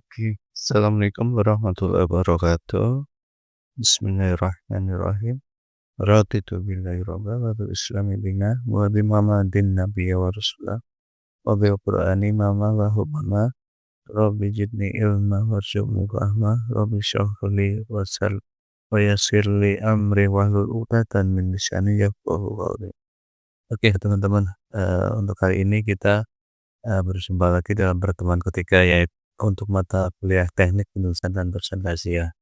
Oke, assalamualaikum warahmatullahi wabarakatuh. Bismillahirrahmanirrahim. Raditu billahi robba wa bil islami dina wa bi Muhammadin nabiyya wa rasula wa bil qur'ani mama wa hukma rabbi zidni ilma warzuqni fahma rabbi shrah li wa yassir li amri wahlul 'uqdatam min lisani yafqahu qawli. Oke teman-teman, untuk kali ini kita berjumpa lagi dalam pertemuan ketiga, yaitu untuk mata kuliah teknik penulisan dan presentasi ya.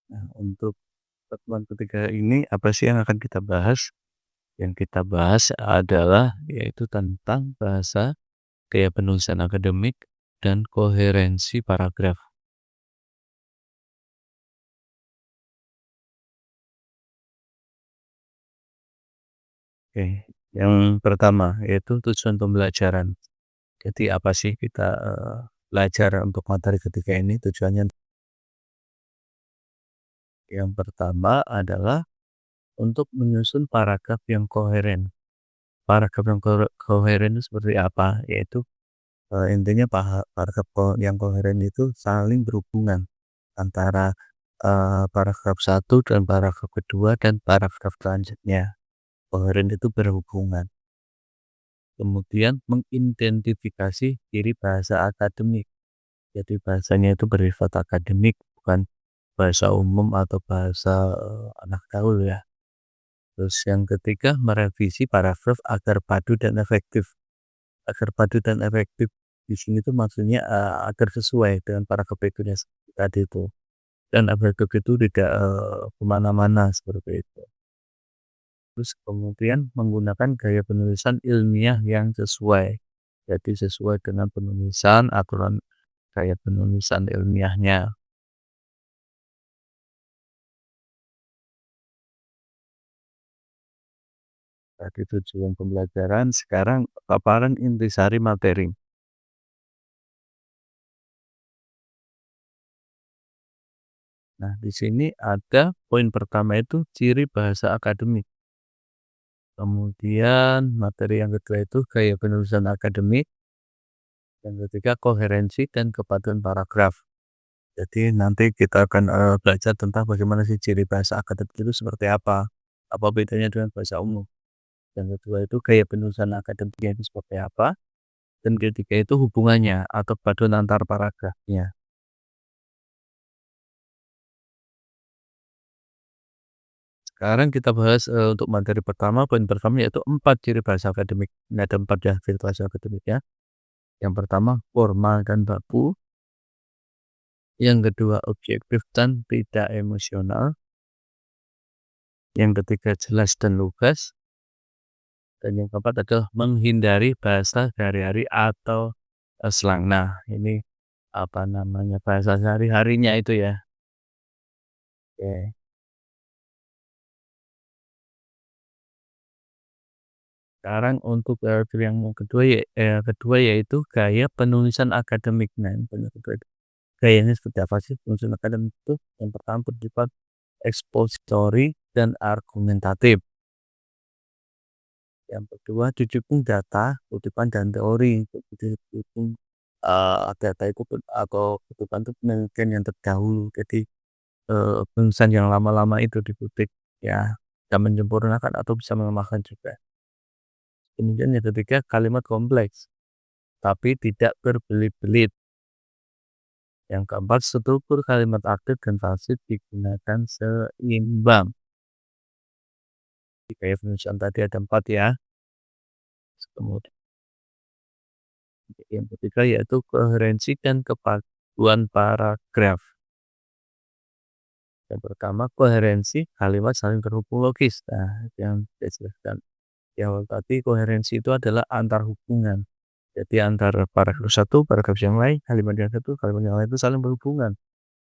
Nah, untuk pertemuan ketiga ini apa sih yang akan kita bahas? Yang kita bahas adalah yaitu tentang bahasa, gaya penulisan akademik, dan koherensi paragraf. Oke, yang pertama yaitu tujuan pembelajaran. Jadi apa sih kita belajar untuk materi ketiga ini? Tujuannya yang pertama adalah untuk menyusun paragraf yang koheren. Paragraf yang koheren itu seperti apa? Yaitu intinya paragraf yang koheren itu saling berhubungan antara paragraf satu dan paragraf kedua dan paragraf selanjutnya. Koheren itu berhubungan. Kemudian mengidentifikasi ciri bahasa akademik. Jadi bahasanya itu bersifat akademik, bukan bahasa umum atau bahasa anak gaul ya. Terus yang ketiga, merevisi paragraf agar padu dan efektif. Agar padu dan efektif di sini tuh maksudnya, agar sesuai dengan paragraf berikutnya tadi itu. Dan efektif itu tidak, mana seperti itu. Terus kemudian menggunakan gaya penulisan ilmiah yang sesuai. Jadi sesuai dengan penulisan, aturan gaya penulisan ilmiahnya. Tadi tujuan pembelajaran, sekarang paparan intisari materi. Nah, di sini ada poin pertama itu ciri bahasa akademik. Kemudian materi yang kedua itu gaya penulisan akademik, yang ketiga koherensi dan kepaduan paragraf. Jadi nanti kita akan belajar tentang bagaimana sih ciri bahasa akademik itu seperti apa bedanya dengan bahasa umum. Yang kedua itu gaya penulisan akademiknya itu seperti apa, dan ketiga itu hubungannya atau paduan antar paragrafnya. Sekarang kita bahas untuk materi pertama, poin pertama yaitu 4 ciri bahasa akademik. Ini ada 4 ya ciri bahasa akademik ya. Yang pertama formal dan baku, yang kedua objektif dan tidak emosional, yang ketiga jelas dan lugas, dan yang keempat adalah menghindari bahasa sehari-hari atau slang. Nah, ini apa namanya, bahasa sehari-harinya itu ya. Oke. Sekarang untuk yang kedua kedua yaitu gaya penulisan akademik. Nah, yang kedua itu gayanya seperti apa sih penulisan akademik itu? Yang pertama bersifat ekspositori dan argumentatif. Yang kedua, didukung data, kutipan, dan teori. Didukung data itu atau kutipan itu penelitian yang terdahulu. Jadi penulisan yang lama-lama itu dikutip ya, bisa menyempurnakan atau bisa melemahkan juga. Kemudian yang ketiga, kalimat kompleks tapi tidak berbelit-belit. Yang keempat, struktur kalimat aktif dan pasif digunakan seimbang. Di gaya penulisan tadi ada 4 ya. Kemudian yang ketiga yaitu koherensi dan kepaduan paragraf. Yang pertama koherensi, kalimat saling terhubung logis. Nah, itu yang saya jelaskan di awal tadi, koherensi itu adalah antar hubungan. Jadi antara paragraf satu, paragraf yang lain, kalimat yang satu, kalimat yang lain itu saling berhubungan.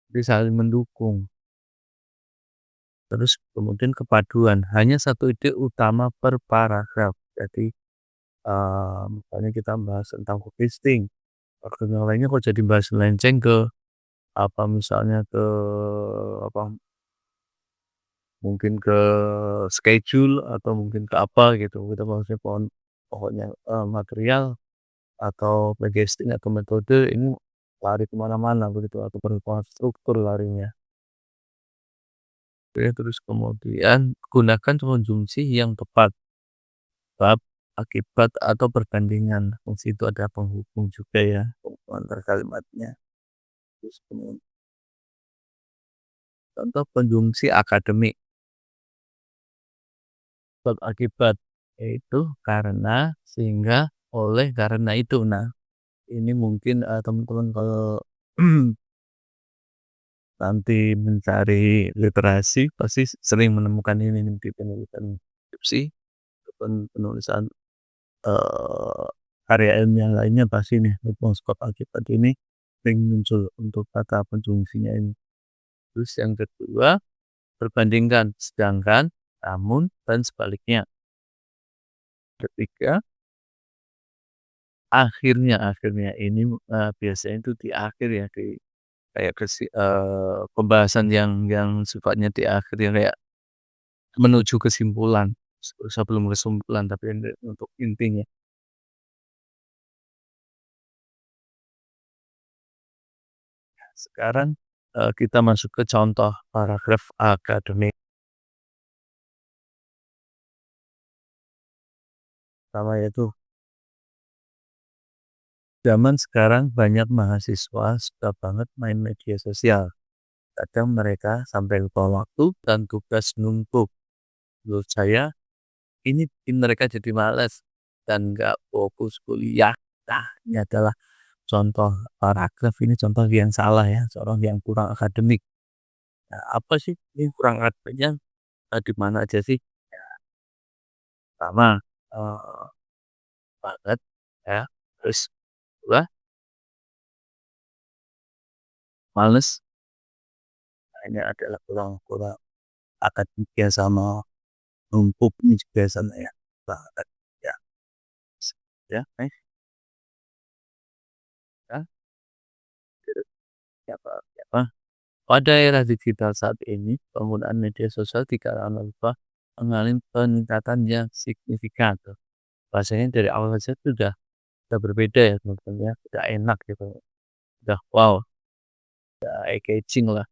Jadi saling mendukung. Terus kemudian kepaduan, hanya satu ide utama per paragraf. Jadi misalnya kita bahas tentang copy pasting, paragraf yang lainnya kok jadi bahas melenceng ke apa misalnya ke apa, mungkin ke schedule atau mungkin ke apa gitu. Kita bahasnya pokoknya material atau playlisting atau metode ini lari ke mana-mana begitu atau berkonstruktur larinya. Oke, terus kemudian gunakan konjungsi yang tepat, bab, akibat, atau perbandingan. Fungsi itu ada penghubung juga ya, penghubung antar kalimatnya. Terus kemudian contoh konjungsi akademik, bab akibat, yaitu karena, sehingga, oleh, karena itu. Nah, ini mungkin teman-teman kalau nanti mencari literasi pasti sering menemukan ini nih di penulisan skripsi ataupun penulisan Eee, karya ilmiah lainnya pasti nih rumus kop akibat ini sering muncul untuk kata penjungsinya ini. Terus yang kedua, perbandingkan sedangkan, namun, dan sebaliknya. Ketiga, akhirnya ini, biasanya itu di akhir ya, di kayak pembahasan yang sifatnya di akhir ya, kayak menuju kesimpulan, sebelum kesimpulan tapi ini untuk intinya. Sekarang, kita masuk ke contoh paragraf akademik. Pertama yaitu, zaman sekarang banyak mahasiswa suka banget main media sosial. Kadang mereka sampai lupa waktu dan tugas numpuk. Menurut saya, ini bikin mereka jadi malas dan nggak fokus kuliah. Nah, ini adalah contoh paragraf, ini contoh yang salah ya, contoh yang kurang akademik. Nah, apa sih ini kurang akademiknya, di mana aja sih? Pertama, eee, banget ya, terus kedua, males. Nah, ini adalah kurang kurang akademiknya sama numpuk ini juga sana ya, banget ya. Ya, ya, terus apa, pada era digital saat ini, penggunaan media sosial di kalangan mahasiswa mengalami peningkatan yang signifikan tuh. Rasanya dari awal saja sudah berbeda ya teman-teman ya, udah enak gitu, udah wow, udah eye-catching lah.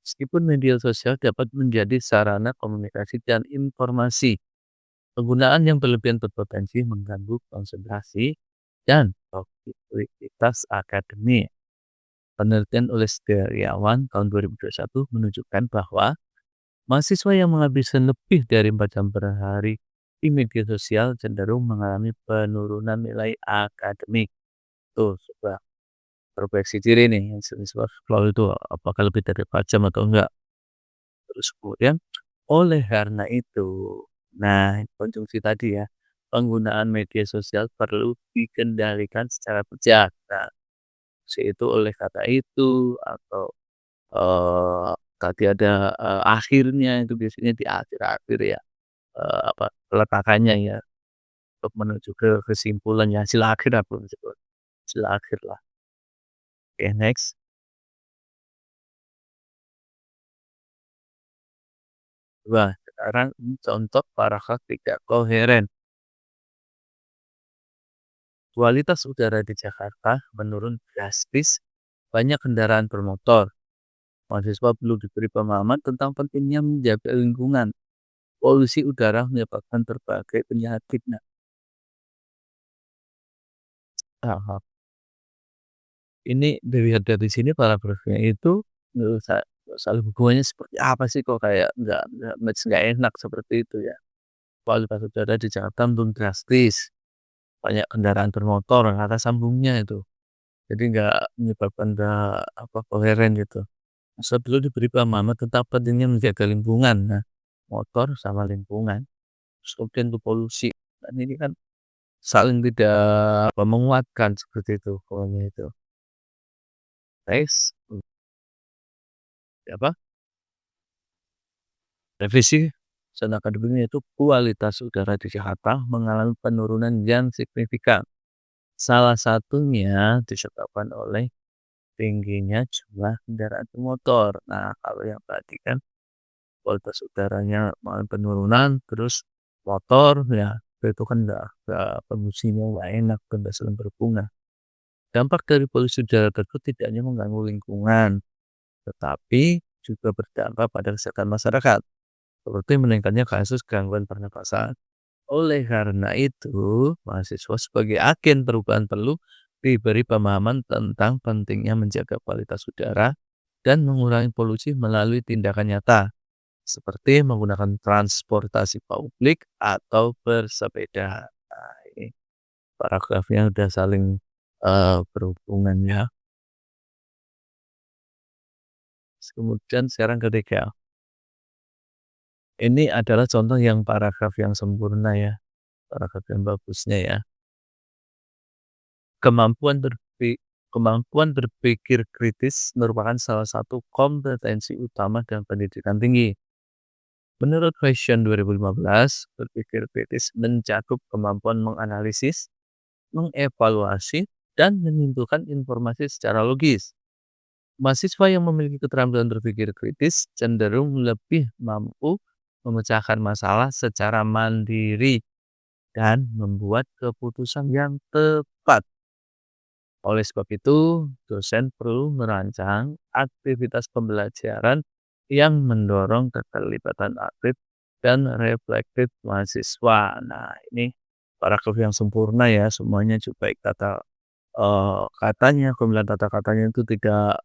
Meskipun media sosial dapat menjadi sarana komunikasi dan informasi, penggunaan yang berlebihan berpotensi mengganggu konsentrasi dan produktivitas akademik. Penelitian oleh Setiawan tahun 2021 menunjukkan bahwa mahasiswa yang menghabiskan lebih dari 4 jam per hari di media sosial cenderung mengalami penurunan nilai akademik. Tuh, coba introspeksi diri nih, yang sering scroll itu apakah lebih dari 4 jam atau enggak? Terus kemudian, oleh karena itu, nah konsumsi tadi ya, penggunaan media sosial perlu dikendalikan secara bijak. Nah, itu oleh kata itu atau, tadi ada, akhirnya itu biasanya di akhir-akhir ya, peletakannya ya, untuk menuju ke kesimpulan ya, hasil akhir lah belum disebut, hasil akhir lah. Oke, next. Wah, sekarang ini contoh paragraf tidak koheren. Kualitas udara di Jakarta menurun drastis, banyak kendaraan bermotor. Mahasiswa perlu diberi pemahaman tentang pentingnya menjaga lingkungan. Polusi udara menyebabkan berbagai penyakit. Nah, hal-hal ini dilihat dari sini paragrafnya itu menurut saya soal hubungannya seperti apa sih kok kayak nggak match, nggak enak seperti itu ya. Kualitas udara di Jakarta menurun drastis, banyak kendaraan bermotor, kata sambungnya itu. Jadi nggak menyebabkan nggak apa koheren gitu. Sebelum diberi pemahaman tentang pentingnya menjaga lingkungan. Nah, motor sama lingkungan, terus kemudian untuk polusi. Dan ini kan saling tidak menguatkan seperti itu pokoknya itu. Next, apa, revisi zona akademiknya itu kualitas udara di Jakarta mengalami penurunan yang signifikan. Salah satunya disebabkan oleh tingginya jumlah kendaraan bermotor. Nah, kalau yang tadi kan kualitas udaranya mengalami penurunan, terus motor ya itu kan nggak polusinya nggak enak, kan nggak saling berhubungan. Dampak dari polusi udara tersebut tidak hanya mengganggu lingkungan, tetapi juga berdampak pada kesehatan masyarakat, seperti meningkatnya kasus gangguan pernapasan. Oleh karena itu, mahasiswa sebagai agen perubahan perlu diberi pemahaman tentang pentingnya menjaga kualitas udara dan mengurangi polusi melalui tindakan nyata, seperti menggunakan transportasi publik atau bersepeda. Nah, ini paragrafnya udah saling berhubungan ya. Kemudian sekarang ketiga, ini adalah contoh yang paragraf yang sempurna ya, paragraf yang bagusnya ya. Kemampuan kemampuan berpikir kritis merupakan salah satu kompetensi utama dalam pendidikan tinggi. Menurut Question 2015, berpikir kritis mencakup kemampuan menganalisis, mengevaluasi, dan menyimpulkan informasi secara logis. Mahasiswa yang memiliki keterampilan berpikir kritis cenderung lebih mampu memecahkan masalah secara mandiri dan membuat keputusan yang tepat. Oleh sebab itu, dosen perlu merancang aktivitas pembelajaran yang mendorong keterlibatan aktif dan reflektif mahasiswa. Nah, ini paragraf yang sempurna ya, semuanya juga baik katanya, pemilihan tata katanya itu tidak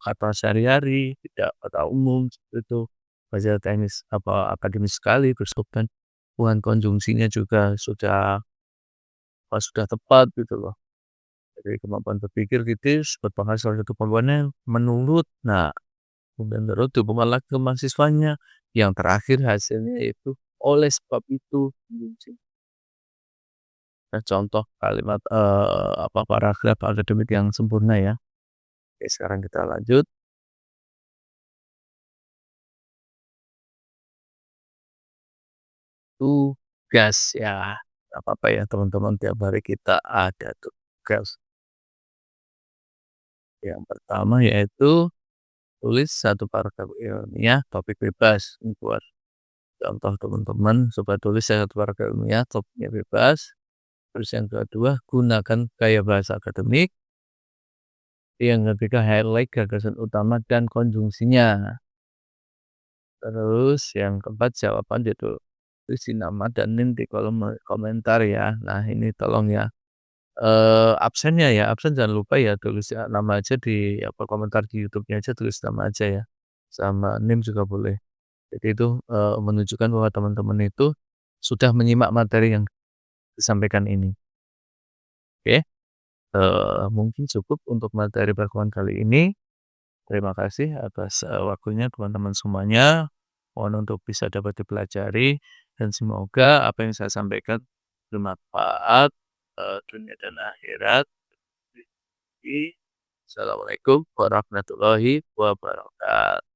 kata sehari-hari, tidak kata umum seperti itu, bahasa teknis akademis sekali, terus kemudian penggunaan konjungsinya juga sudah tepat gitu loh. Jadi kemampuan berpikir kritis merupakan salah satu kemampuannya menurut. Nah, kemudian menurut dukungan lagi ke mahasiswanya. Yang terakhir hasilnya itu oleh sebab itu. Nah, contoh kalimat paragraf akademik yang sempurna ya. Oke, sekarang kita lanjut. Tugas ya. Nggak apa-apa ya teman-teman, tiap hari kita ada tugas. Yang pertama yaitu tulis satu paragraf ilmiah topik bebas. Ini buat contoh teman-teman, supaya tulis satu paragraf ilmiah topiknya bebas. Terus yang kedua, gunakan gaya bahasa akademik. Yang ketiga, highlight gagasan utama dan konjungsinya. Terus yang keempat, jawaban judul. Isi nama dan link di kolom komentar ya. Nah, ini tolong ya. Absennya ya, absen jangan lupa ya tulis ya nama aja di komentar di YouTube-nya aja, tulis nama aja ya. Sama NIM juga boleh. Jadi itu menunjukkan bahwa teman-teman itu sudah menyimak materi yang disampaikan ini. Oke, mungkin cukup untuk materi pertemuan kali ini. Terima kasih atas waktunya teman-teman semuanya. Mohon untuk bisa dapat dipelajari dan semoga apa yang saya sampaikan bermanfaat dunia dan akhirat. Assalamualaikum warahmatullahi wabarakatuh.